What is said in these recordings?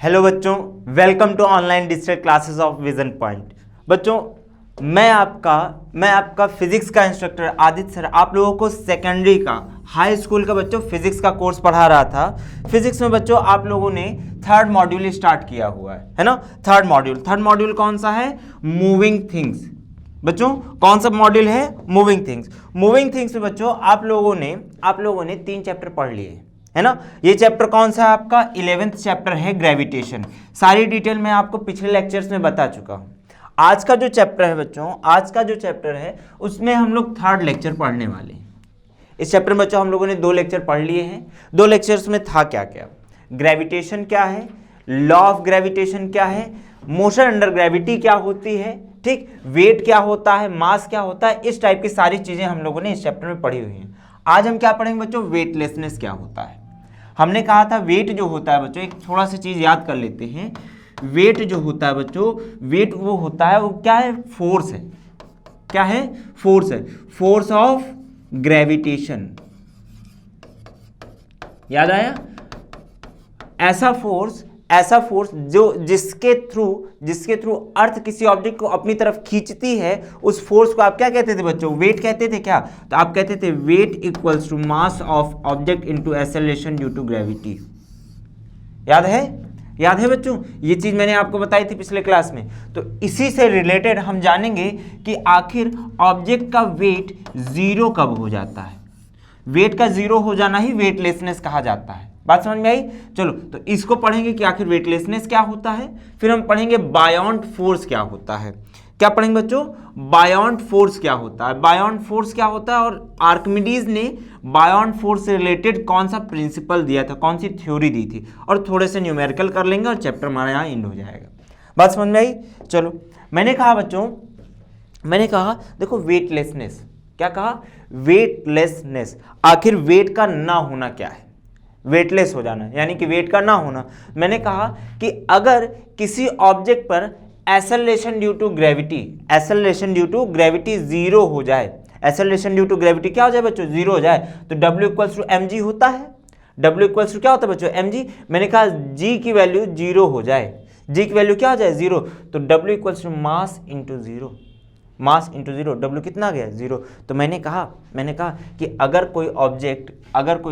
Hello बच्चों, welcome to online digital classes of Vision Point. बच्चों, मैं आपका फिजिक्स का इंस्ट्रक्टर आदित्य सर आप लोगों को सेकेंडरी का हाई स्कूल का बच्चों फिजिक्स का कोर्स पढ़ा रहा था। फिजिक्स में बच्चों आप लोगों ने थर्ड मॉड्यूल स्टार्ट किया हुआ है ना। थर्ड मॉड्यूल कौन सा है? Moving things. बच्चों कौन सा मॉड्यूल है? मूविंग थिंग्स में बच्चों आप लोगों ने 3 चैप्टर पढ़ लिए है ना। ये चैप्टर कौन सा है आपका? 11th चैप्टर है ग्रेविटेशन। सारी डिटेल मैं आपको पिछले लेक्चर्स में बता चुका हूं। आज का जो चैप्टर है बच्चों, उसमें हम लोग थर्ड लेक्चर पढ़ने वाले हैं। इस चैप्टर में बच्चों हम लोगों ने 2 लेक्चर पढ़ लिए हैं। 2 लेक्चर्स में था क्या क्या? ग्रेविटेशन क्या है, लॉ ऑफ ग्रेविटेशन क्या है, मोशन अंडर ग्रेविटी क्या होती है, ठीक, वेट क्या होता है, मास क्या होता है, इस टाइप की सारी चीजें हम लोगों ने इस चैप्टर में पढ़ी हुई हैं। आज हम क्या पढ़ेंगे बच्चों? वेटलेसनेस क्या होता है। हमने कहा था वेट जो होता है बच्चों, एक थोड़ा सा चीज याद कर लेते हैं। वेट जो होता है बच्चों, वेट वो होता है, वो क्या है? फोर्स है। क्या है? फोर्स है। Force of gravitation. याद आया? ऐसा फोर्स जो जिसके थ्रू अर्थ किसी ऑब्जेक्ट को अपनी तरफ खींचती है, उस फोर्स को आप क्या कहते थे बच्चों? वेट कहते थे क्या? तो आप कहते थे weight equals to mass of object into acceleration due to gravity. याद है बच्चों? ये चीज मैंने आपको बताई थी पिछले क्लास में। तो इसी से रिलेटेड हम जानेंगे कि आखिर ऑब्जेक्ट का वेट जीरो कब हो जाता है। वेट का जीरो हो जाना ही वेटलेसनेस कहा जाता है। बात समझ में आई? चलो तो इसको पढ़ेंगे कि आखिर वेटलेसनेस क्या होता है। फिर हम पढ़ेंगे बायोंड फोर्स क्या होता है। क्या पढ़ेंगे बच्चों? बायोंड फोर्स क्या होता है। और आर्किमिडीज ने बायोंड फोर्स से रिलेटेड कौन सा प्रिंसिपल दिया था, कौन सी थ्योरी दी थी, और थोड़े से न्यूमेरिकल कर लेंगे और चैप्टर हमारा यहाँ एंड हो जाएगा। बात समझ में आई? चलो, मैंने कहा देखो वेटलेसनेस, क्या कहा? वेटलेसनेस। आखिर वेट का ना होना क्या है? वेटलेस हो जाना यानी कि वेट का ना होना। मैंने कहा कि अगर किसी ऑब्जेक्ट पर acceleration due to gravity zero हो जाए, एक्सेलरेशन ड्यू टू ग्रेविटी क्या हो जाए बच्चों? जीरो हो जाए, तो W इक्वल्स टू mg होता है। W इक्वल्स टू क्या होता है बच्चों? mg। मैंने कहा g की वैल्यू जीरो हो जाए, g की वैल्यू क्या हो जाए? जीरो, तो W equals to mass into zero. W कितना गया? जीरो। तो मैंने कहा कि अगर कोई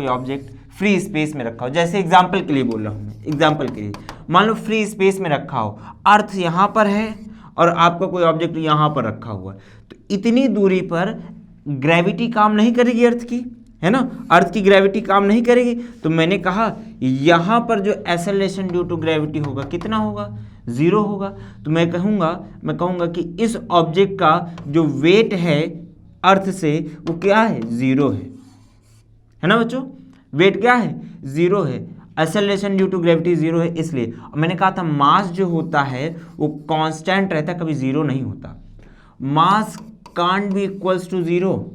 ऑब्जेक्ट फ्री स्पेस में रखा हो, जैसे एग्जांपल के लिए बोल रहा हूं मैं, एग्जांपल के लिए मान लो फ्री स्पेस में रखा हो, अर्थ यहां पर है और आपका कोई ऑब्जेक्ट यहां पर रखा हुआ है, तो इतनी दूरी पर ग्रेविटी काम नहीं करेगी अर्थ की, है ना। अर्थ की ग्रेविटी काम नहीं करेगी। तो मैंने कहा यहां पर जो एक्सेलरेशन ड्यू टू ग्रेविटी होगा कितना होगा? जीरो होगा। तो मैं कहूंगा कि इस ऑब्जेक्ट का जो वेट है अर्थ से वो क्या है? जीरो है ना बच्चों। वेट क्या है? जीरो है। Acceleration due to gravity zero है, इसलिए मैंने कहा था मास जो होता है वो कांस्टेंट रहता है, कभी जीरो नहीं होता। Mass can't be equals to zero.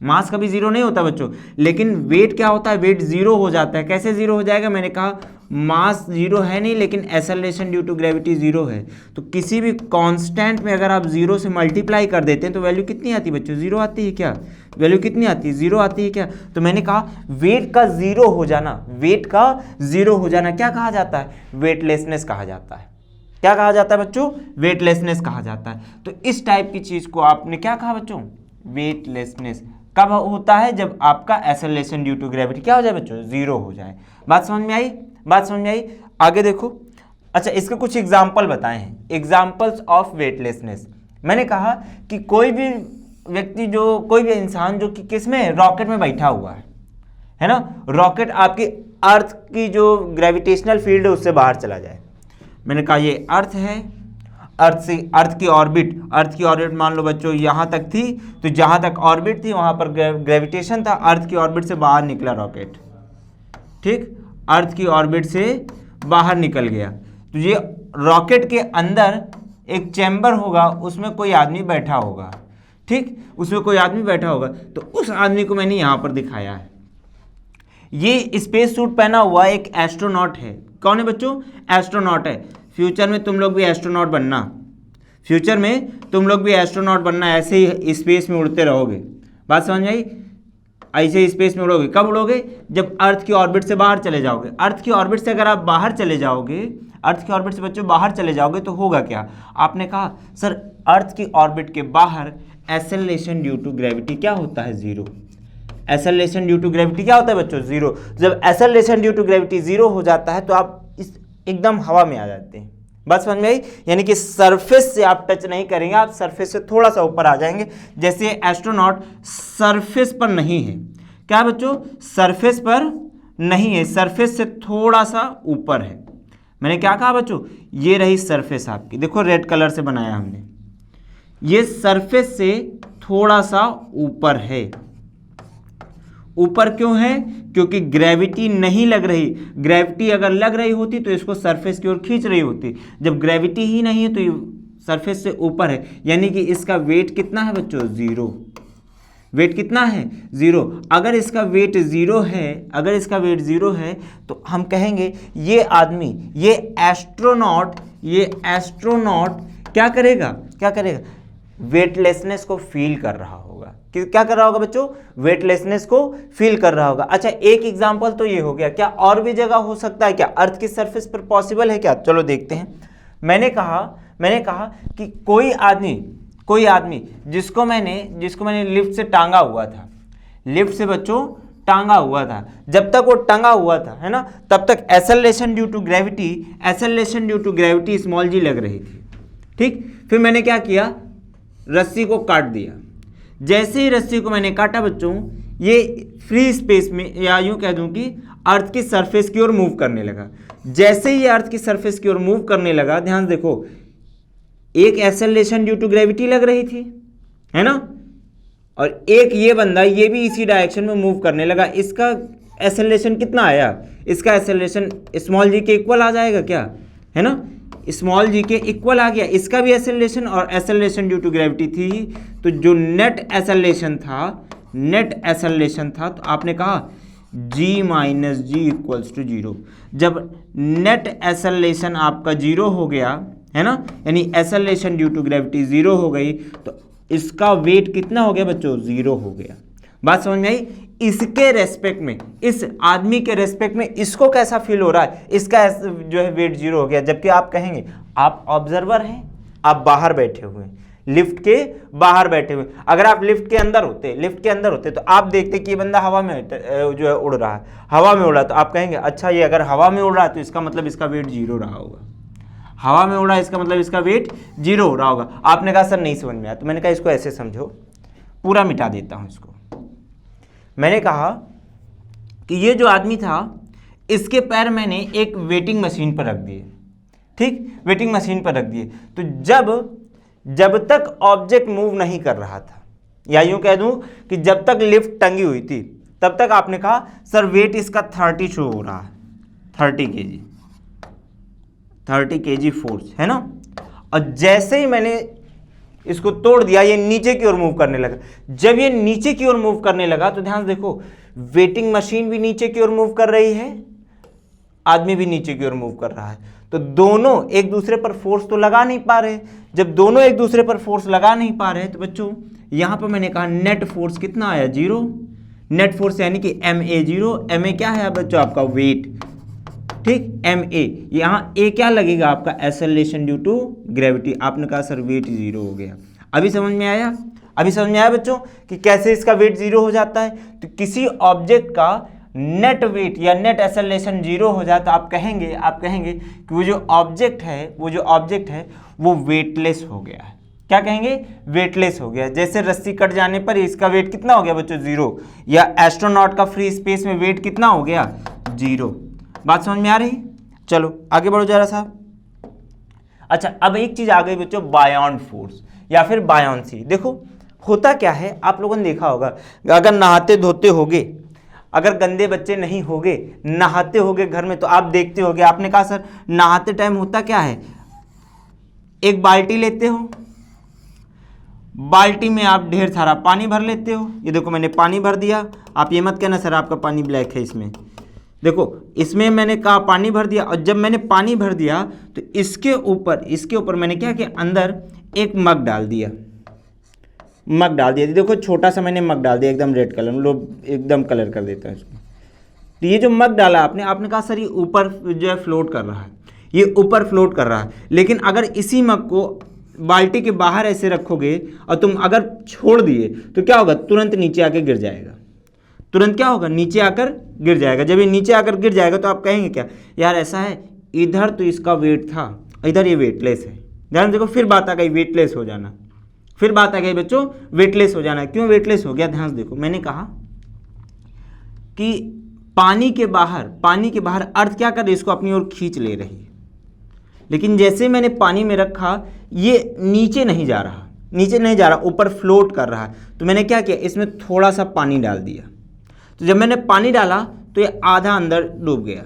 Mass कभी जीरो नहीं होता बच्चों, लेकिन वेट क्या होता है? वेट जीरो हो जाता है। कैसे जीरो हो जाएगा? मैंने कहा मास जीरो है नहीं, लेकिन acceleration due to gravity zero है। तो किसी भी कांस्टेंट में अगर आप जीरो से मल्टीप्लाई कर देते हैं तो वैल्यू कितनी आती है बच्चों? जीरो आती है क्या? वैल्यू कितनी आती है? जीरो आती है क्या? तो मैंने कहा वेट का जीरो हो जाना क्या कहा जाता है? वेटलेसनेस कहा जाता है। क्या कहा जाता है बच्चों? वेटलेसनेस कहा जाता है। तो इस टाइप की चीज को आपने क्या कहा बच्चों? वेटलेसनेस। कब होता है? जब आपका एक्सेलरेशन ड्यू टू ग्रेविटी क्या हो जाए बच्चों? जीरो हो जाए। बात समझ में आई? आगे देखो। अच्छा, इसके कुछ एग्जाम्पल बताए हैं, एग्जाम्पल्स ऑफ वेटलेसनेस। मैंने कहा कि कोई भी इंसान जो कि किसमें? रॉकेट में बैठा हुआ है ना। रॉकेट आपकी अर्थ की जो ग्रेविटेशनल फील्ड है उससे बाहर चला जाए। मैंने कहा ये अर्थ है, अर्थ की ऑर्बिट मान लो बच्चों यहां तक थी, तो जहां तक ऑर्बिट थी वहां पर ग्रेविटेशन था, अर्थ की ऑर्बिट से बाहर निकला रॉकेट, ठीक, अर्थ की ऑर्बिट से बाहर निकल गया। तो ये रॉकेट के अंदर एक चैम्बर होगा, उसमें कोई आदमी बैठा होगा, ठीक, तो उस आदमी को मैंने यहां पर दिखाया है। ये स्पेस सूट पहना हुआ एक एस्ट्रोनॉट है। कौन है बच्चों? एस्ट्रोनॉट है। फ्यूचर में तुम लोग भी एस्ट्रोनॉट बनना, ऐसे ही स्पेस में उड़ते रहोगे। बात समझ में आई? ऐसे स्पेस में उड़ोगे। कब उड़ोगे? जब अर्थ की ऑर्बिट से बाहर चले जाओगे। अर्थ की ऑर्बिट से अगर आप बाहर चले जाओगे अर्थ के ऑर्बिट से बच्चों बाहर चले जाओगे तो होगा क्या? आपने कहा सर अर्थ की ऑर्बिट के बाहर एक्सेलरेशन ड्यू टू ग्रेविटी क्या होता है? Zero. Acceleration due to gravity क्या होता है बच्चों? जीरो। जब acceleration due to gravity zero हो जाता है तो आप इस एकदम हवा में आ जाते हैं। बात समझ में आई? यानी कि सरफेस से आप टच नहीं करेंगे, आप सरफेस से थोड़ा सा ऊपर आ जाएंगे। जैसे एस्ट्रोनॉट सरफेस पर नहीं है, क्या बच्चों? सरफेस पर नहीं है, सरफेस से थोड़ा सा ऊपर है। मैंने क्या कहा बच्चों? ये रही सरफेस आपकी, देखो रेड कलर से बनाया हमने, ये सरफेस से थोड़ा सा ऊपर है। ऊपर क्यों है? क्योंकि ग्रेविटी नहीं लग रही। ग्रेविटी अगर लग रही होती तो इसको सरफेस की ओर खींच रही होती। जब ग्रेविटी ही नहीं है तो ये सरफेस से ऊपर है, यानी कि इसका वेट कितना है बच्चों? जीरो। वेट कितना है? जीरो। अगर इसका वेट जीरो है, अगर इसका वेट जीरो है तो हम कहेंगे ये आदमी, ये एस्ट्रोनॉट क्या करेगा? क्या करेगा? वेटलेसनेस को फील कर रहा होगा। क्या कर रहा होगा बच्चों? वेटलेसनेस को फील कर रहा होगा। अच्छा, एक एग्जांपल तो ये हो गया, क्या और भी जगह हो सकता है क्या? अर्थ की सरफेस पर पॉसिबल है क्या? चलो देखते हैं। मैंने कहा कि कोई आदमी जिसको मैंने लिफ्ट से टांगा हुआ था, लिफ्ट से बच्चों टांगा हुआ था, जब तक वो टांगा हुआ था, है ना, तब तक acceleration due to gravity small g लग रही थी। ठीक, फिर मैंने क्या किया? रस्सी को काट दिया। जैसे ही रस्सी को मैंने काटा बच्चों, ये फ्री स्पेस में, या यूं कह दूं कि अर्थ की सरफेस की ओर मूव करने लगा। जैसे ही ये अर्थ की सरफेस की ओर मूव करने लगा, ध्यान देखो, एक एक्सेलरेशन ड्यू टू ग्रेविटी लग रही थी, है ना, और एक ये बंदा ये भी इसी डायरेक्शन में मूव करने लगा। इसका एक्सेलरेशन कितना आया? इसका एक्सेलरेशन स्मॉल जी के इक्वल आ जाएगा क्या? है ना, स्मॉल जी के इक्वल आ गया। इसका भी एक्सेलरेशन और एक्सेलरेशन ड्यू टू ग्रेविटी थी, तो जो नेट एक्सेलरेशन था, तो आपने कहा g minus G equals to zero. जब नेट एक्सेलरेशन आपका जीरो हो गया, है ना, यानी acceleration due to gravity zero हो गई, तो इसका वेट कितना हो गया बच्चों? जीरो हो गया। बात समझ में आई? इसके रेस्पेक्ट में, इस आदमी के रेस्पेक्ट में इसको कैसा फील हो रहा है? इसका जो है वेट जीरो हो गया। जबकि आप कहेंगे आप ऑब्जर्वर हैं, आप बाहर बैठे हुए हैं, लिफ्ट के बाहर बैठे हुए। अगर आप लिफ्ट के अंदर होते तो आप देखते कि ये बंदा हवा में जो है उड़ रहा है, हवा में उड़ रहा है, तो आप कहेंगे अच्छा ये अगर हवा में उड़ रहा है तो इसका मतलब इसका वेट जीरो रहा होगा। हवा में उड़ रहा है इसका मतलब इसका वेट जीरो हो रहा होगा। आपने कहा सर नहीं समझ में आया, तो मैंने कहा इसको ऐसे समझो, पूरा मिटा देता हूं इसको। मैंने कहा कि ये जो आदमी था, इसके पैर मैंने एक वेटिंग मशीन पर रख दिए। ठीक, वेटिंग मशीन पर रख दिए, तो जब तक ऑब्जेक्ट मूव नहीं कर रहा था, या यूं कह दूं कि जब तक लिफ्ट टंगी हुई थी, तब तक आपने कहा सर वेट इसका 30 शो हो रहा है, 30 kg फोर्स, है ना। और जैसे ही मैंने इसको तोड़ दिया, ये नीचे की ओर मूव करने लगा। जब ये नीचे की ओर मूव करने लगा तो ध्यान देखो, वेटिंग मशीन भी नीचे की ओर मूव कर रही है, आदमी भी नीचे की ओर मूव कर रहा है, तो दोनों एक दूसरे पर फोर्स तो लगा नहीं पा रहे। जब दोनों एक दूसरे पर फोर्स लगा नहीं पा रहे तो बच्चों यहां पर मैंने कहा नेट फोर्स कितना आया? जीरो। नेट फोर्स यानी कि ma जीरो। ma क्या है बच्चों? आपका वेट। ठीक, ma, यहाँ a क्या लगेगा आपका? Acceleration due to gravity. आपने कहा सर वेट जीरो हो गया। अभी समझ में आया? बच्चों कि कैसे इसका वेट जीरो हो जाता है? तो किसी ऑब्जेक्ट का नेट वेट या नेट एक्सेलरेशन जीरो हो जाए तो आप कहेंगे कि वो जो ऑब्जेक्ट है वो वेटलेस हो गया है। क्या कहेंगे? वेटलेस हो गया। जैसे रस्सी कट जाने पर इसका वेट कितना हो गया बच्चों? जीरो। या एस्ट्रोनॉट का फ्री स्पेस में वेट कितना हो गया? जीरो। बात समझ में आ रही? चलो आगे बढ़ो जरा सा। अच्छा, अब एक चीज आ गई बच्चों, बायोंड फोर्स या फिर बायोंसी। देखो होता क्या है, आप लोगों ने देखा होगा, अगर नहाते धोते होगे, अगर गंदे बच्चे नहीं होगे, नहाते होगे घर में, तो आप देखते होगे, आपने कहा सर नहाते टाइम होता क्या है, एक बाल्टी लेते हो, बाल्टी में आप ढेर सारा पानी भर लेते हो। ये देखो मैंने पानी भर दिया। आप ये मत कहना सर आपका पानी ब्लैक है, इसमें देखो, इसमें मैंने कहा पानी भर दिया, और जब मैंने पानी भर दिया तो इसके ऊपर मैंने क्या किया, अंदर एक मग डाल दिया। देखो छोटा सा मैंने मग डाल दिया, एकदम रेड कलर में, लोग एकदम कलर कर देता है इसको। तो ये जो मग डाला आपने कहा सर ये ऊपर जो है फ्लोट कर रहा है, ये ऊपर फ्लोट कर रहा है। लेकिन अगर इसी मग को बाल्टी के बाहर ऐसे रखोगे और तुम अगर छोड़ दिए तो क्या होगा, तुरंत नीचे आके गिर जाएगा। तुरंत क्या होगा, नीचे आकर गिर जाएगा। जब ये नीचे आकर गिर जाएगा तो आप कहेंगे क्या, यार ऐसा है, इधर तो इसका वेट था, इधर ये वेटलेस है। ध्यान देखो, फिर बात आ गई वेटलेस हो जाना, फिर बात आ गई बच्चों वेटलेस हो जाना। क्यों वेटलेस हो गया, ध्यान से देखो, मैंने कहा कि पानी के बाहर अर्थ क्या कर रही है, इसको अपनी ओर खींच ले रही है। लेकिन जैसे मैंने पानी में रखा, ये नीचे नहीं जा रहा, ऊपर फ्लोट कर रहा है। तो मैंने क्या किया, इसमें थोड़ा सा पानी डाल दिया। तो जब मैंने पानी डाला तो ये आधा अंदर डूब गया।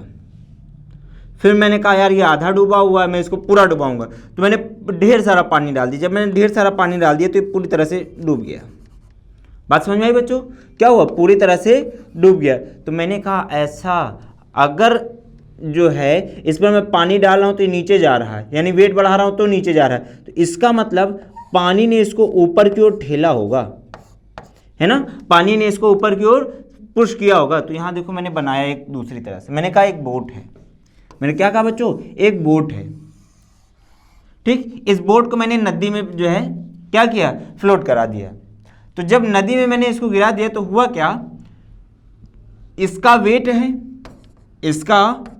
फिर मैंने कहा यार ये आधा डूबा हुआ है, मैं इसको पूरा डुबाऊंगा। तो मैंने ढेर सारा पानी डाल दिया। जब मैंने ढेर सारा पानी डाल दिया तो ये पूरी तरह से डूब गया। बात समझ में आई बच्चों, क्या हुआ, पूरी तरह से डूब गया। तो मैंने कहा ऐसा अगर जो है इस पर मैं पानी डाल रहा हूँ तो ये नीचे जा रहा है, यानी वेट बढ़ा रहा हूँ तो नीचे जा रहा है। तो इसका मतलब पानी ने इसको ऊपर की ओर ठेला होगा, है ना, पानी ने इसको ऊपर की ओर पुश किया होगा। तो यहाँ देखो मैंने बनाया एक दूसरी तरह से, मैंने कहा एक बोट है। मैंने क्या कहा बच्चों, एक बोट है। ठीक, इस बोट को मैंने नदी में जो है क्या किया, फ्लोट करा दिया। तो जब नदी में मैंने इसको गिरा दिया तो हुआ क्या, इसका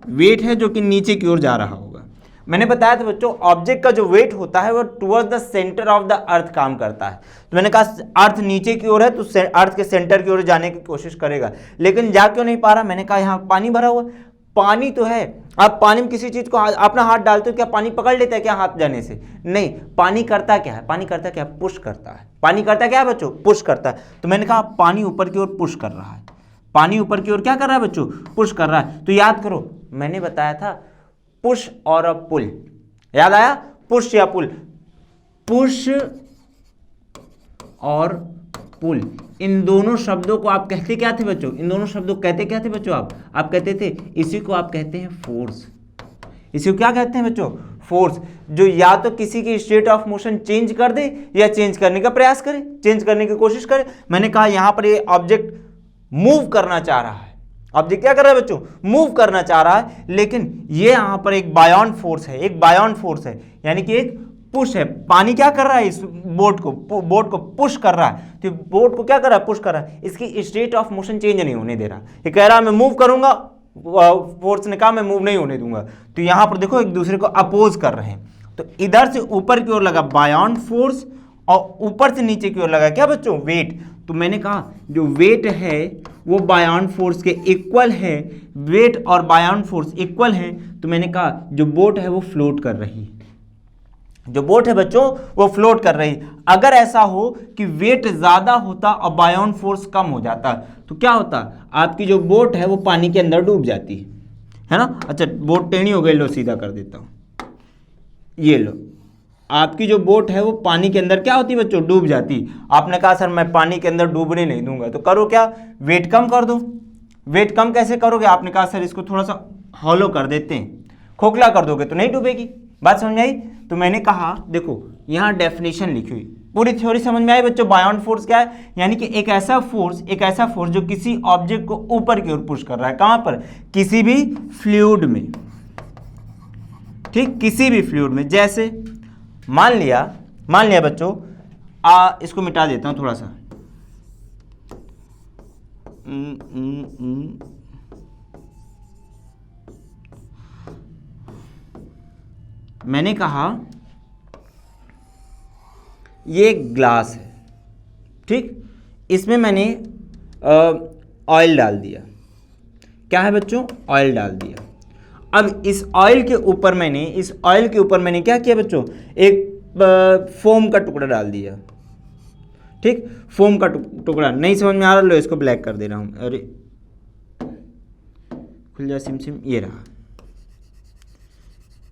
वेट है जो कि नीचे की ओर जा रहा होगा। मैंने बताया था बच्चों, ऑब्जेक्ट का जो वेट होता है वो towards the centre of the earth काम करता है। तो मैंने कहा अर्थ नीचे की ओर है तो अर्थ के सेंटर की ओर जाने की कोशिश करेगा, लेकिन जा क्यों नहीं पा रहा। मैंने कहा यहाँ पानी भरा हुआ, पानी तो है, आप पानी में किसी चीज को अपना हाथ डालते हो, क्या पानी पकड़ लेता है क्या हाथ जाने से, नहीं। पानी करता क्या है, पुश करता है। पानी करता क्या है बच्चों, पुश करता है। तो मैंने कहा पानी ऊपर की ओर पुश कर रहा है, पानी ऊपर की ओर क्या कर रहा है बच्चों, पुश कर रहा है। तो याद करो मैंने बताया था पुश और अ पुल, याद आया, पुश या पुल, पुश और पुल, इन दोनों शब्दों को आप कहते क्या थे बच्चों, इन दोनों शब्दों को कहते क्या थे बच्चों, आप कहते थे, इसी को आप कहते हैं फोर्स। इसी को क्या कहते हैं बच्चों, फोर्स, जो या तो किसी की स्टेट ऑफ मोशन चेंज कर दे या चेंज करने का प्रयास करे, चेंज करने की कोशिश करे। मैंने कहा यहां पर ये ऑब्जेक्ट मूव करना चाह रहा है, ऑब्जेक्ट क्या कर रहा है बच्चों, मूव करना चाह रहा है, लेकिन ये यहां पर एक बायोन फोर्स है, यानी कि एक पुश है। पानी क्या कर रहा है, इस बोट को पुश कर रहा है। तो बोट को क्या कर रहा है, पुश कर रहा है, इसकी स्टेट ऑफ मोशन चेंज नहीं होने दे रहा। ये कह रहा है मैं मूव करूंगा, फोर्स ने कहा मैं मूव नहीं होने दूंगा। तो यहां पर देखो एक दूसरे को अपोज कर रहे हैं। तो इधर से ऊपर की ओर लगा बायोन फोर्स और ऊपर से नीचे की ओर लगा क्या बच्चों, वेट। तो मैंने कहा जो वेट है वो बायोन फोर्स के इक्वल है, वेट और बायोन फोर्स इक्वल है। तो मैंने कहा जो बोट है वो फ्लोट कर रही है, जो बोट है बच्चों वो फ्लोट कर रही। अगर ऐसा हो कि वेट ज्यादा होता और बायोन फोर्स कम हो जाता तो क्या होता, आपकी जो बोट है वो पानी के अंदर डूब जाती है ना। अच्छा बोट टेढ़ी हो गई, लो सीधा कर देता हूं, ये लो, आपकी जो बोट है वो पानी के अंदर क्या होती बच्चों, डूब जाती। आपने कहा सर मैं पानी के अंदर डूबने नहीं दूंगा, तो करो क्या, वेट कम कर दो। वेट कम कैसे करोगे, आपने कहा सर इसको थोड़ा सा हॉलो कर देते हैं, खोखला कर दोगे तो नहीं डूबेगी। बात समझ में आई। तो मैंने कहा देखो यहाँ डेफिनेशन लिखी हुई, पूरी थ्योरी समझ में आई बच्चों। बायोन फोर्स क्या है, यानी कि एक ऐसा फोर्स जो किसी ऑब्जेक्ट को ऊपर की ओर पुश कर रहा है, कहां पर, किसी भी फ्लूइड में, ठीक, किसी भी फ्लूइड में। जैसे मान लिया बच्चों, इसको मिटा देता हूं थोड़ा सा, मैंने कहा ये ग्लास है, ठीक, इसमें मैंने ऑयल डाल दिया, क्या है बच्चों, ऑयल डाल दिया। अब इस ऑयल के ऊपर मैंने क्या किया बच्चों, एक फोम का टुकड़ा डाल दिया, ठीक, फोम का टुकड़ा। नहीं समझ में आ रहा, लो इसको ब्लैक कर दे रहा हूं, अरे खुल जा सिम, ये रहा,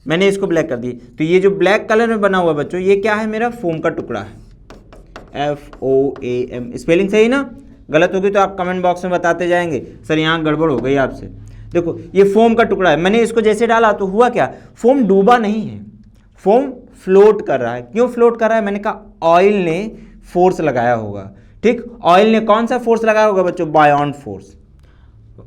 मैंने इसको ब्लैक कर दी। तो ये जो ब्लैक कलर में बना हुआ बच्चों, ये क्या है, मेरा फोम का टुकड़ा है, FOAM। स्पेलिंग सही ना, गलत होगी तो आप कमेंट बॉक्स में बताते जाएंगे सर यहाँ गड़बड़ हो गई आपसे। देखो ये फोम का टुकड़ा है, मैंने इसको जैसे डाला तो हुआ क्या, फोम डूबा नहीं है, फोम फ्लोट कर रहा है। क्यों फ्लोट कर रहा है, मैंने कहा ऑयल ने फोर्स लगाया होगा, ठीक, ऑयल ने कौन सा फोर्स लगाया होगा बच्चों, बायोन फोर्स।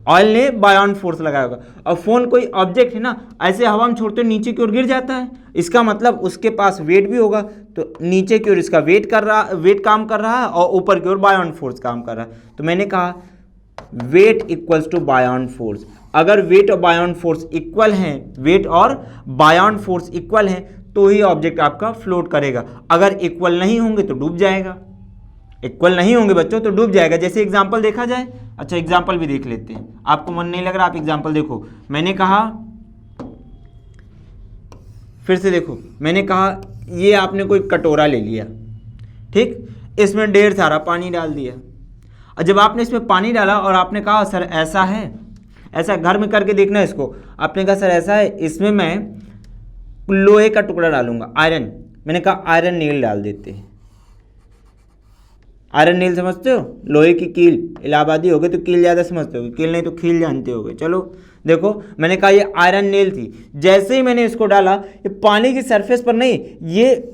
ऑयल ने बायोन फोर्स लगाया होगा। और फोन कोई ऑब्जेक्ट है ना, ऐसे हवा में छोड़ते हो नीचे की ओर गिर जाता है, इसका मतलब उसके पास वेट भी होगा, तो नीचे की ओर इसका वेट काम कर रहा है और ऊपर की ओर बायोन फोर्स काम कर रहा है। तो मैंने कहा वेट इक्वल्स टू बायोन फोर्स। अगर वेट और बायोन फोर्स इक्वल हैं, वेट और बायोन फोर्स इक्वल हैं, तो ही ऑब्जेक्ट आपका फ्लोट करेगा। अगर इक्वल नहीं होंगे तो डूब जाएगा। इक्वल नहीं होंगे बच्चों तो डूब जाएगा। जैसे एग्जांपल देखा जाए, अच्छा एग्जांपल भी देख लेते हैं, आपको मन नहीं लग रहा आप एग्जांपल देखो। मैंने कहा, फिर से देखो, मैंने कहा ये आपने कोई कटोरा ले लिया, ठीक, इसमें ढेर सारा पानी डाल दिया। और जब आपने इसमें पानी डाला और आपने कहा सर ऐसा है, ऐसा घर में करके देखना इसको, आपने कहा सर ऐसा है, इसमें मैं लोहे का टुकड़ा डालूंगा, आयरन, मैंने कहा आयरन नील डाल देते हैं। आयरन नील समझते हो, लोहे की कील, इलाहाबादी हो गए तो कील ज़्यादा समझते हो, कील नहीं तो खील जानते होगे। चलो देखो, मैंने कहा ये आयरन नील थी, जैसे ही मैंने इसको डाला ये पानी की सरफेस पर नहीं, ये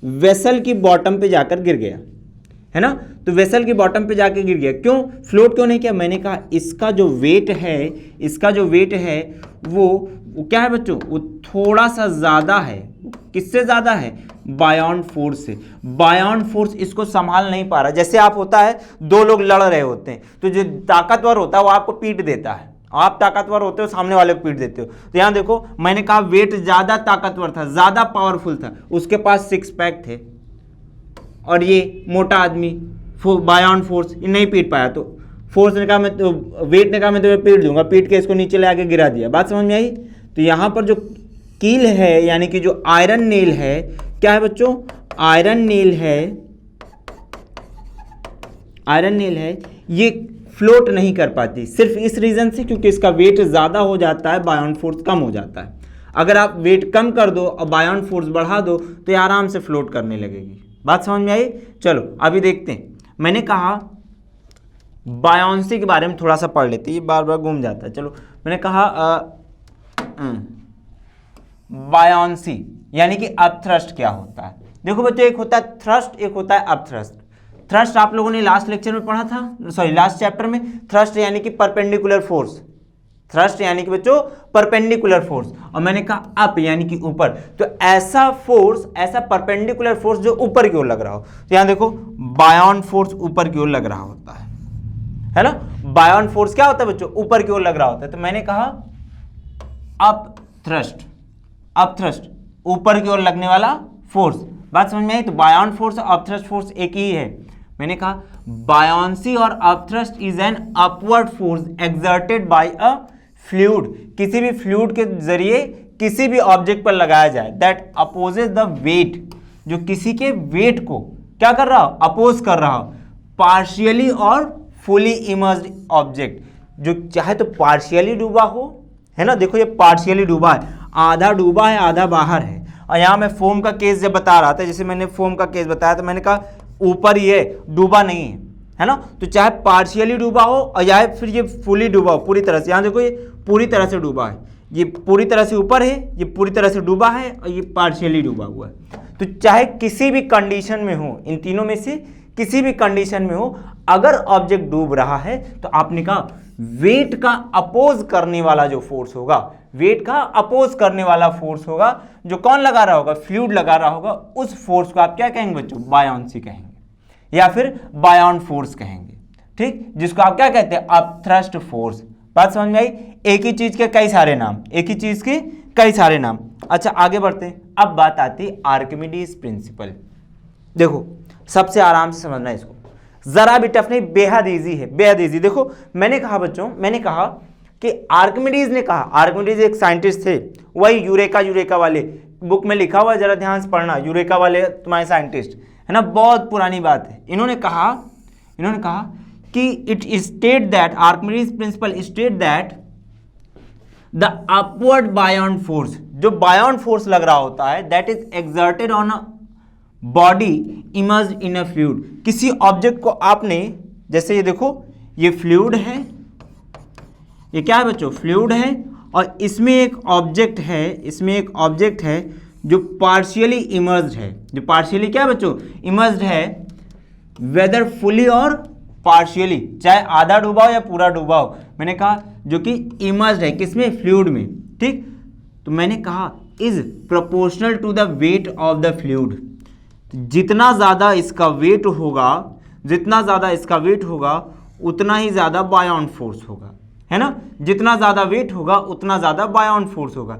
वेसल की बॉटम पे जाकर गिर गया, है ना। तो वेसल की बॉटम पे जाके गिर गया, क्यों फ्लोट क्यों नहीं किया? मैंने कहा इसका जो वेट है, इसका जो वेट है वो क्या है बच्चों, वो थोड़ा सा ज़्यादा है। किससे ज़्यादा है? बायोन फोर्स से। बायोन फोर्स इसको संभाल नहीं पा रहा। जैसे आप होता है दो लोग लड़ रहे होते हैं, तो जो ताकतवर होता है वो आपको पीट देता है, आप ताकतवर होते हो सामने वाले को पीट देते हो। तो यहाँ देखो, मैंने कहा वेट ज़्यादा ताकतवर था, ज़्यादा पावरफुल था, उसके पास 6 पैक थे, और ये मोटा आदमी बायोन फोर्स ये नहीं पीट पाया। तो फोर्स ने कहा, मैं तो वेट ने कहा मैं तुम्हें पीट दूंगा, पीट के इसको नीचे ले आके गिरा दिया। बात समझ में आई? तो यहाँ पर जो कील है, यानी कि जो आयरन नील है, क्या है बच्चों? आयरन नील है, आयरन नील है, ये फ्लोट नहीं कर पाती सिर्फ इस रीजन से क्योंकि इसका वेट ज़्यादा हो जाता है, बायोन फोर्स कम हो जाता है। अगर आप वेट कम कर दो और बायोन फोर्स बढ़ा दो तो ये आराम से फ्लोट करने लगेगी। बात समझ में आई? चलो अभी देखते हैं। मैंने कहा बायोंसी के बारे में थोड़ा सा पढ़ लेते, ये बार बार घूम जाता है। चलो, मैंने कहा बायोंसी यानी कि अपथ्रस्ट क्या होता है। देखो बच्चों, एक होता है थ्रस्ट, एक होता है अपथ्रस्ट। थ्रस्ट आप लोगों ने लास्ट लेक्चर में पढ़ा था, सॉरी लास्ट चैप्टर में। थ्रस्ट यानी कि परपेंडिकुलर फोर्स, थ्रस्ट यानी कि बच्चों परपेंडिकुलर फोर्स, और मैंने कहा अप यानी कि ऊपर। तो ऐसा फोर्स, ऐसा परपेंडिकुलर फोर्स जो ऊपर की ओर लग रहा हो। तो यहां देखो, बायोन फोर्स ऊपर की ओर लग रहा होता है ना। बायोन फोर्स क्या होता है बच्चों? ऊपर की ओर लग रहा होता है। तो मैंने कहा अप थ्रस्ट, अप थ्रस्ट ऊपर की ओर लगने वाला फोर्स। बात समझ में आई? तो बायोन फोर्स और अपथ्रस्ट फोर्स एक ही है। मैंने कहा बायोंसी और upthrust is an upward force exerted by a fluid, किसी भी फ्लूइड के जरिए किसी भी ऑब्जेक्ट पर लगाया जाए, दैट अपोजेस द वेट, जो किसी के वेट को क्या कर रहा हो? अपोज कर रहा हो, पार्शियली और फुली इमर्स्ड ऑब्जेक्ट, जो चाहे तो पार्शियली डूबा हो, है ना। देखो ये पार्शियली डूबा है, आधा डूबा है आधा बाहर है। और यहाँ मैं फोम का केस जब बता रहा था, जैसे मैंने फोम का केस बताया तो मैंने कहा ऊपर ही है, डूबा नहीं है ना। तो चाहे पार्शियली डूबा हो और चाहे फिर ये फुली डूबा हो, पूरी तरह से। यहाँ देखो, ये पूरी तरह से डूबा है, ये पूरी तरह से ऊपर है, ये पूरी तरह से डूबा है, और ये पार्शियली डूबा हुआ है। तो चाहे किसी भी कंडीशन में हो, इन तीनों में से किसी भी कंडीशन में हो, अगर ऑब्जेक्ट डूब रहा है तो आपने कहा वेट का अपोज करने वाला जो फोर्स होगा, वेट का अपोज करने वाला फोर्स होगा, जो कौन लगा रहा होगा? फ्लूइड लगा रहा होगा। उस फोर्स को आप क्या कहेंगे बच्चों? बायोंसी कहेंगे या फिर बायोन फोर्स कहेंगे, ठीक, जिसको आप क्या कहते हैं? Upthrust force. बात समझ में आई? एक ही चीज के कई सारे नाम, एक ही चीज के कई सारे नाम। अच्छा आगे बढ़ते हैं। अब बात आती है आर्किमिडीज प्रिंसिपल। देखो सबसे आराम से समझना है इसको, जरा भी टफ नहीं, बेहद इजी है, बेहद इजी। देखो मैंने कहा बच्चों, मैंने कहा कि आर्किमिडीज ने कहा, आर्किमिडीज एक साइंटिस्ट थे, वही यूरेका वाले बुक में लिखा हुआ है, जरा ध्यान से पढ़ना, यूरेका वाले तुम्हारे साइंटिस्ट है ना, बहुत पुरानी बात है। इन्होंने कहा कि it state that, Archimedes principle state that the upward buoyant force, जो बायोन फोर्स लग रहा होता है, that is exerted on a body emerged in a fluid. किसी ऑब्जेक्ट को आपने, जैसे ये देखो, ये फ्लूइड है, ये क्या है बच्चों? फ्लूइड है, और इसमें एक ऑब्जेक्ट है, इसमें एक ऑब्जेक्ट है जो पार्शियली इमर्ज्ड है, जो पार्शियली क्या है बच्चों? इमर्ज्ड है, वेदर फुली और पार्शियली, चाहे आधा डूबा हो या पूरा डूबा हो, मैंने कहा जो कि इमर्ज्ड है किसमें, फ्लूइड में, ठीक। तो मैंने कहा is proportional to the weight of the fluid, जितना ज़्यादा इसका वेट होगा, जितना ज़्यादा इसका वेट होगा उतना ही ज़्यादा बायोन फोर्स होगा, है ना। जितना ज़्यादा वेट होगा उतना ज़्यादा बायोन फोर्स होगा,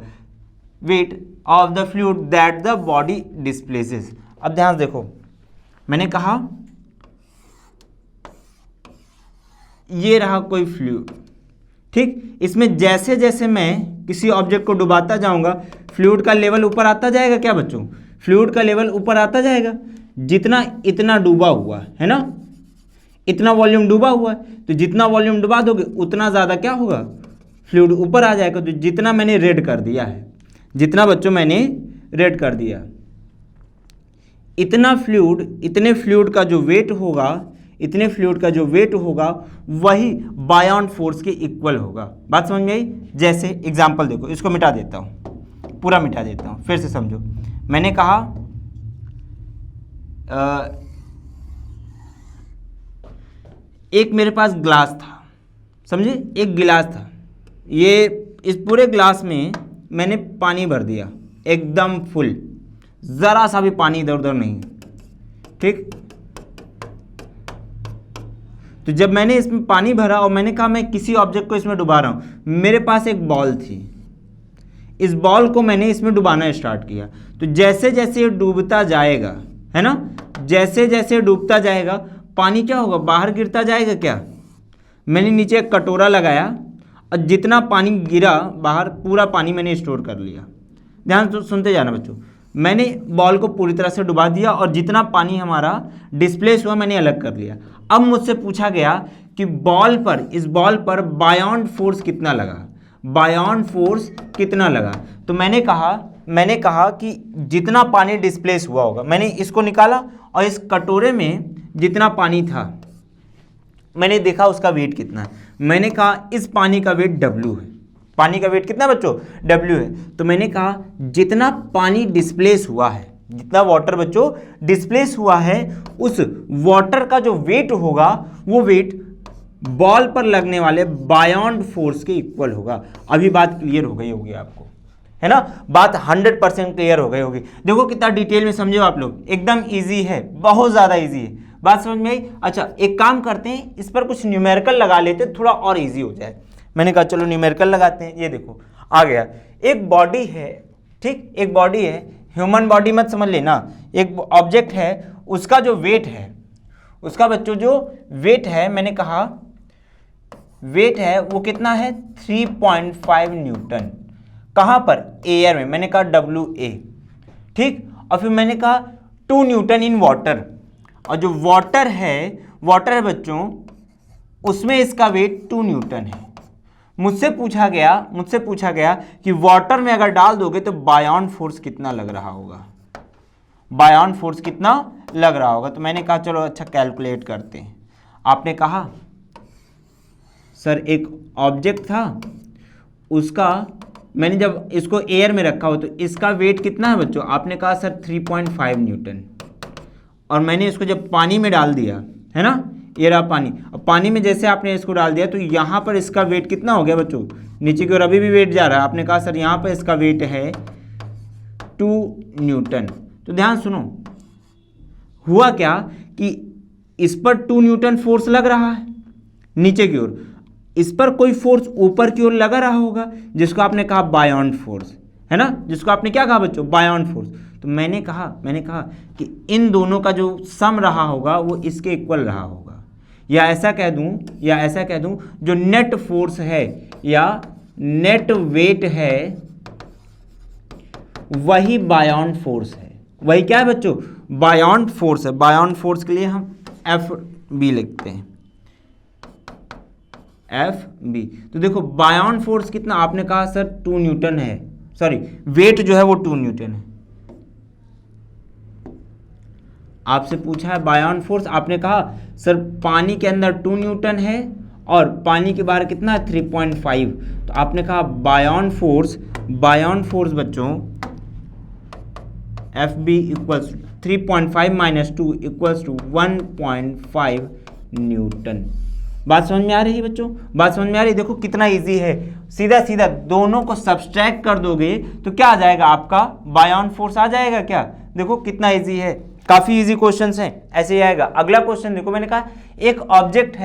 wait of the fluid that the body displaces. अब ध्यान देखो, मैंने कहा ये रहा कोई फ्लूइड, ठीक। इसमें जैसे जैसे मैं किसी ऑब्जेक्ट को डुबाता जाऊंगा फ्लूइड का लेवल ऊपर आता जाएगा, क्या बच्चों, फ्लूइड का लेवल ऊपर आता जाएगा। जितना इतना डूबा हुआ है ना, इतना वॉल्यूम डूबा हुआ है, तो जितना वॉल्यूम डुबा दोगे उतना ज़्यादा क्या होगा, फ्लूइड ऊपर आ जाएगा। तो जितना मैंने रेड कर दिया है, जितना बच्चों मैंने रेड कर दिया, इतना फ्लूइड, इतने फ्लूइड का जो वेट होगा, इतने फ्लूइड का जो वेट होगा वही बायोन फोर्स के इक्वल होगा। बात समझ में आई। जैसे एग्जांपल देखो, इसको मिटा देता हूँ, पूरा मिटा देता हूँ, फिर से समझो। मैंने कहा एक मेरे पास ग्लास था, समझे, एक गिलास था, ये इस पूरे ग्लास में मैंने पानी भर दिया एकदम फुल, ज़रा सा भी पानी इधर उधर नहीं, ठीक। तो जब मैंने इसमें पानी भरा और मैंने कहा मैं किसी ऑब्जेक्ट को इसमें डुबा रहा हूँ, मेरे पास एक बॉल थी, इस बॉल को मैंने इसमें डुबाना स्टार्ट किया। तो जैसे जैसे ये डूबता जाएगा, है ना, जैसे जैसे डूबता जाएगा पानी क्या होगा, बाहर गिरता जाएगा। क्या, मैंने नीचे एक कटोरा लगाया और जितना पानी गिरा बाहर, पूरा पानी मैंने स्टोर कर लिया। ध्यान से सुनते जाना बच्चों, मैंने बॉल को पूरी तरह से डुबा दिया और जितना पानी हमारा डिस्प्लेस हुआ मैंने अलग कर लिया। अब मुझसे पूछा गया कि बॉल पर, इस बॉल पर बायोन फोर्स कितना लगा, बायोन फोर्स कितना लगा। तो मैंने कहा कि जितना पानी डिस्प्लेस हुआ होगा, मैंने इसको निकाला और इस कटोरे में जितना पानी था मैंने देखा उसका वेट कितना है। मैंने कहा इस पानी का वेट W है। पानी का वेट कितना बच्चों, W है। तो मैंने कहा जितना पानी डिस्प्लेस हुआ है, जितना वाटर बच्चों डिस्प्लेस हुआ है, उस वाटर का जो वेट होगा वो वेट बॉल पर लगने वाले बायोन फोर्स के इक्वल होगा। अभी बात क्लियर हो गई होगी आपको, है ना, बात 100% क्लियर हो गई होगी। देखो कितना डिटेल में समझे आप लोग, एकदम इजी है, बहुत ज़्यादा इजी है। बात समझ में आई। अच्छा एक काम करते हैं, इस पर कुछ न्यूमेरिकल लगा लेते हैं, थोड़ा और इजी हो जाए। मैंने कहा चलो न्यूमेरिकल लगाते हैं। ये देखो आ गया, एक बॉडी है, ठीक, एक बॉडी है, ह्यूमन बॉडी मत समझ लेना, एक ऑब्जेक्ट है, उसका जो वेट है, उसका बच्चों जो वेट है, मैंने कहा वेट है वो कितना है, 3.5 न्यूटन। कहाँ पर, एयर में, मैंने कहा WA, ठीक। और फिर मैंने कहा 2 न्यूटन इन वाटर, और जो वाटर है बच्चों, उसमें इसका वेट 2 न्यूटन है। मुझसे पूछा गया कि वाटर में अगर डाल दोगे तो बायोन फोर्स कितना लग रहा होगा, बायोन फोर्स कितना लग रहा होगा। तो मैंने कहा चलो अच्छा कैलकुलेट करते हैं। आपने कहा सर एक ऑब्जेक्ट था, उसका मैंने जब इसको एयर में रखा हो तो इसका वेट कितना है बच्चों, आपने कहा सर 3.5 न्यूटन। और मैंने इसको जब पानी में डाल दिया, है ना, ये रहा पानी, और पानी में जैसे आपने इसको डाल दिया तो यहाँ पर इसका वेट कितना हो गया बच्चों, नीचे की ओर अभी भी वेट जा रहा है। आपने कहा सर यहाँ पर इसका वेट है 2 न्यूटन। तो ध्यान सुनो, हुआ क्या कि इस पर 2 न्यूटन फोर्स लग रहा है नीचे की ओर, इस पर कोई फोर्स ऊपर की ओर लगा रहा होगा जिसको आपने कहा बायोन फोर्स, है ना, जिसको आपने क्या कहा बच्चों, बायोन फोर्स। तो मैंने कहा कि इन दोनों का जो सम रहा होगा वो इसके इक्वल रहा होगा, या ऐसा कह दूं जो नेट फोर्स है या नेट वेट है वही बायोन फोर्स है। वही क्या है बच्चों, बायोन फोर्स है। बायोन फोर्स के लिए हम FB लिखते हैं, FB। तो देखो बायोन फोर्स कितना, आपने कहा सर 2 न्यूटन है, सॉरी वेट जो है वो 2 न्यूटन है। आपसे पूछा है बायोन फोर्स, आपने कहा सर पानी के अंदर 2 न्यूटन है और पानी के बाहर कितना है 3.5। तो आपने कहा बायोन फोर्स बच्चों FB equals 3.5 - 2 equals to 1.5 newton. बात समझ में आ रही है बच्चों? बात समझ में आ रही है? देखो कितना इजी है, सीधा सीधा दोनों को सब्सट्रैक्ट कर दोगे तो क्या आ जाएगा आपका, बायोन फोर्स आ जाएगा क्या। देखो कितना इजी है, काफी इजी क्वेश्चंस हैं, ऐसे ही आएगा। अगला क्वेश्चन देखो, मैंने कहा एक ऑब्जेक्ट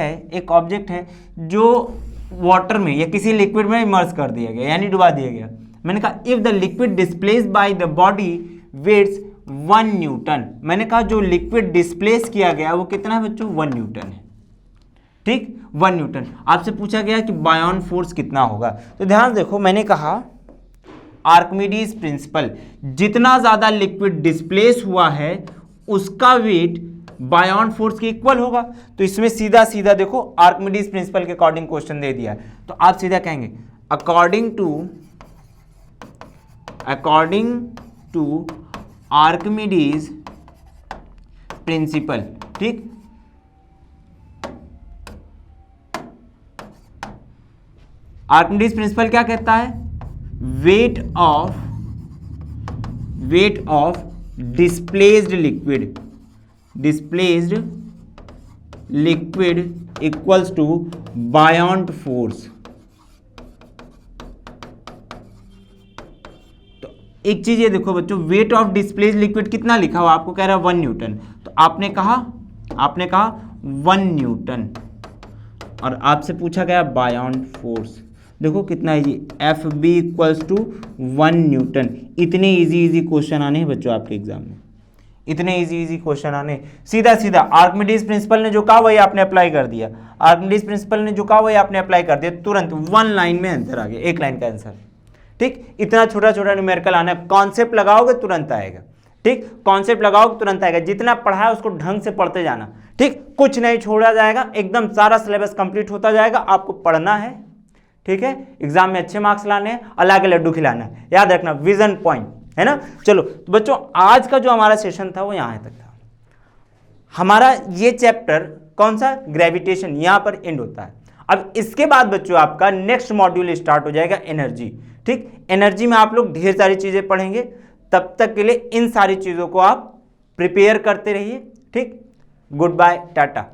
है जो वाटर में या किसी लिक्विड में इमर्स कर दिया गया, यानी डुबा दिया गया। मैंने कहा if the liquid displace by the body weights 1 newton. मैंने कहा जो लिक्विड डिस्प्लेस किया गया वो कितना है बच्चों, 1 न्यूटन है। ठीक, 1 न्यूटन। आपसे पूछा गया कि बायोन फोर्स कितना होगा, तो ध्यान देखो मैंने कहा आर्किमिडीज प्रिंसिपल, जितना ज्यादा लिक्विड डिस्प्लेस हुआ है उसका वेट बायोन फोर्स के इक्वल होगा। तो इसमें सीधा सीधा देखो आर्किमिडीज प्रिंसिपल के अकॉर्डिंग क्वेश्चन दे दिया, तो आप सीधा कहेंगे अकॉर्डिंग टू आर्किमिडीज प्रिंसिपल। ठीक, आर्किमिडीज प्रिंसिपल क्या कहता है, weight of displaced liquid equals to buoyant force. तो एक चीज ये देखो बच्चों, वेट ऑफ डिस्प्लेस्ड लिक्विड कितना लिखा हुआ, आपको कह रहा है 1 न्यूटन, तो आपने कहा 1 न्यूटन, और आपसे पूछा गया बायोंट फोर्स। देखो कितना easy, F B equals to 1 newton. इतने इजी क्वेश्चन आने हैं बच्चों आपके एग्जाम में, इतने इजी क्वेश्चन आने, सीधा सीधा आर्किमिडीज प्रिंसिपल ने जो कहा वही आपने अप्लाई कर दिया, आर्किमिडीज प्रिंसिपल ने जो कहा वही आपने अप्लाई कर दिया, तुरंत 1 लाइन में आंसर आ गया, 1 लाइन का आंसर। ठीक, इतना छोटा छोटा न्यूमेरिकल आना है, कॉन्सेप्ट लगाओगे तुरंत आएगा। ठीक, कॉन्सेप्ट लगाओगे तुरंत आएगा, जितना पढ़ा है उसको ढंग से पढ़ते जाना। ठीक, कुछ नहीं छोड़ा जाएगा, एकदम सारा सिलेबस कंप्लीट होता जाएगा, आपको पढ़ना है। ठीक है, एग्जाम में अच्छे मार्क्स लाने हैं, अल्लाह के लड्डू खिलाना है, याद रखना, विजन पॉइंट है ना। चलो तो बच्चों आज का जो हमारा सेशन था वो यहाँ तक था। हमारा ये चैप्टर कौन सा, ग्रेविटेशन, यहाँ पर एंड होता है। अब इसके बाद बच्चों आपका नेक्स्ट मॉड्यूल स्टार्ट हो जाएगा, एनर्जी। ठीक, एनर्जी में आप लोग ढेर सारी चीजें पढ़ेंगे, तब तक के लिए इन सारी चीजों को आप प्रिपेयर करते रहिए। ठीक, गुड बाय, टाटा।